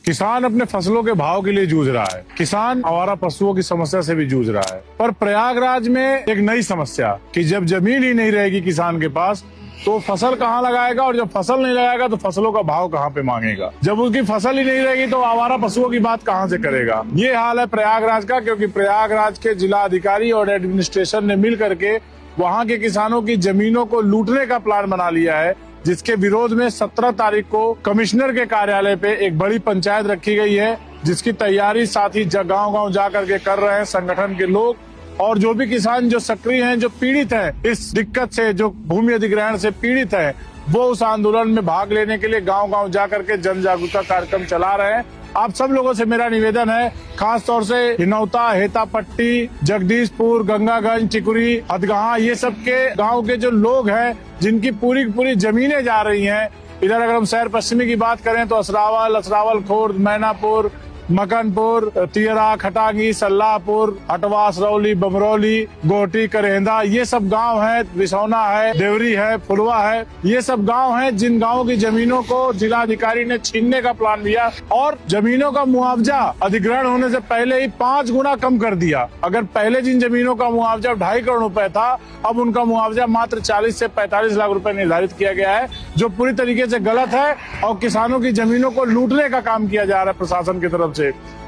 किसान अपने फसलों के भाव के लिए जूझ रहा है, किसान आवारा पशुओं की समस्या से भी जूझ रहा है। पर प्रयागराज में एक नई समस्या कि जब जमीन ही नहीं रहेगी किसान के पास तो फसल कहाँ लगाएगा, और जब फसल नहीं लगाएगा तो फसलों का भाव कहाँ पे मांगेगा। जब उसकी फसल ही नहीं रहेगी तो आवारा पशुओं की बात कहाँ से करेगा। ये हाल है प्रयागराज का, क्योंकि प्रयागराज के जिला अधिकारी और एडमिनिस्ट्रेशन ने मिल करके वहाँ के किसानों की जमीनों को लूटने का प्लान बना लिया है, जिसके विरोध में 17 तारीख को कमिश्नर के कार्यालय पे एक बड़ी पंचायत रखी गई है, जिसकी तैयारी साथ ही गांव-गांव जा करके कर रहे हैं संगठन के लोग। और जो भी किसान जो सक्रिय हैं, जो पीड़ित हैं इस दिक्कत से, जो भूमि अधिग्रहण से पीड़ित हैं, वो उस आंदोलन में भाग लेने के लिए गांव-गांव जा करके जन जागरूकता कार्यक्रम चला रहे हैं। आप सब लोगों से मेरा निवेदन है, खास तौर से हिनौता, हेतापट्टी, जगदीशपुर, गंगागंज, टिकुरी, हदगाहा, ये सब के गांव के जो लोग हैं जिनकी पूरी पूरी जमीनें जा रही हैं। इधर अगर हम शहर पश्चिमी की बात करें तो असरावल खुर्द, मैनापुर, मकनपुर, तियरा, खटांगी, सल्लापुर, हटवा, सरौली, बमरौली, गोटी, करेंदा, ये सब गांव हैं। विसौना है, देवरी है, फुलवा है, ये सब गांव हैं जिन गांवों की जमीनों को जिलाधिकारी ने छीनने का प्लान लिया और जमीनों का मुआवजा अधिग्रहण होने से पहले ही 5 गुना कम कर दिया। अगर पहले जिन जमीनों का मुआवजा 2.5 करोड़ रुपए था, अब उनका मुआवजा मात्र 40 से 45 लाख रुपए निर्धारित किया गया है, जो पूरी तरीके से गलत है और किसानों की जमीनों को लूटने का काम किया जा रहा है प्रशासन की तरफ से।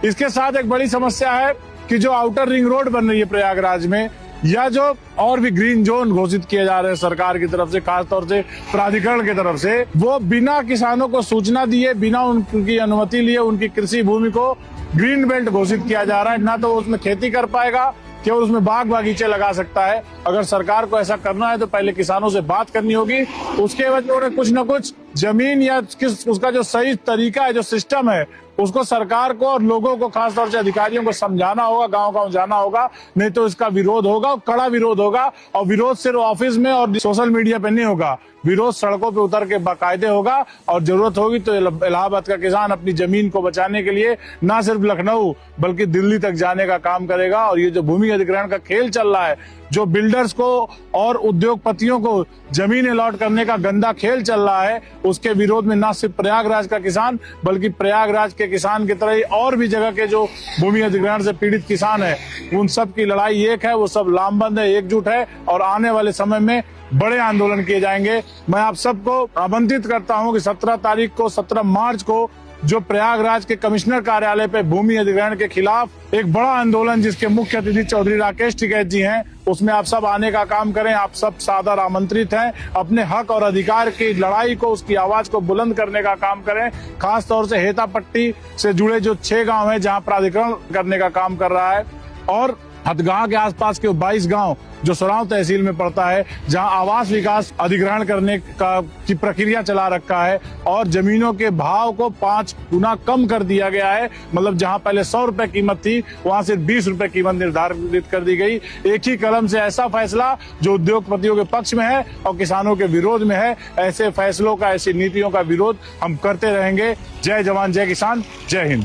इसके साथ एक बड़ी समस्या है कि जो आउटर रिंग रोड बन रही है प्रयागराज में, या जो और भी ग्रीन जोन घोषित किए जा रहे हैं सरकार की तरफ से, खास तौर से प्राधिकरण की तरफ से, वो बिना किसानों को सूचना दिए, बिना उनकी अनुमति लिए उनकी कृषि भूमि को ग्रीन बेल्ट घोषित किया जा रहा है। ना तो वो उसमें खेती कर पाएगा, केवल उसमें बाग बागीचे लगा सकता है। अगर सरकार को ऐसा करना है तो पहले किसानों से बात करनी होगी, उसके बाद उन्हें कुछ न कुछ जमीन या उसका जो सही तरीका है, जो सिस्टम है, उसको सरकार को और लोगों को, खासतौर से अधिकारियों को समझाना होगा, गांव-गांव जाना होगा, नहीं तो इसका विरोध होगा, कड़ा विरोध होगा। और विरोध सिर्फ ऑफिस में और सोशल मीडिया पे नहीं होगा, विरोध सड़कों पे उतर के बाकायदे होगा। और जरूरत होगी तो इलाहाबाद का किसान अपनी जमीन को बचाने के लिए न सिर्फ लखनऊ बल्कि दिल्ली तक जाने का काम करेगा। और ये जो भूमि अधिग्रहण का खेल चल रहा है, जो बिल्डर्स को और उद्योगपतियों को जमीन अलॉट करने का गंदा खेल चल रहा है, उसके विरोध में न सिर्फ प्रयागराज का किसान बल्कि प्रयागराज के किसान की तरह ही और भी जगह के जो भूमि अधिग्रहण से पीड़ित किसान है, उन सब की लड़ाई एक है, वो सब लामबंद है, एकजुट है और आने वाले समय में बड़े आंदोलन किए जाएंगे। मैं आप सबको आमंत्रित करता हूं कि 17 मार्च को जो प्रयागराज के कमिश्नर कार्यालय पे भूमि अधिग्रहण के खिलाफ एक बड़ा आंदोलन, जिसके मुख्य अतिथि चौधरी राकेश टिकैत जी हैं, उसमें आप सब आने का काम करें। आप सब सादर आमंत्रित हैं। अपने हक और अधिकार की लड़ाई को, उसकी आवाज को बुलंद करने का काम करें। खास तौर से हेतापट्टी से जुड़े जो 6 गांव हैं जहां प्राधिकरण करने का काम कर रहा है, और हदगाह के आसपास के 22 गांव जो सोराव तहसील में पड़ता है, जहां आवास विकास अधिग्रहण करने की प्रक्रिया चला रखा है और जमीनों के भाव को 5 गुना कम कर दिया गया है। मतलब जहां पहले 100 रुपए कीमत थी, वहां सिर्फ 20 रुपए कीमत निर्धारित कर दी गई। एक ही कलम से ऐसा फैसला जो उद्योगपतियों के पक्ष में है और किसानों के विरोध में है, ऐसे फैसलों का, ऐसी नीतियों का विरोध हम करते रहेंगे। जय जवान, जय किसान, जय हिंद।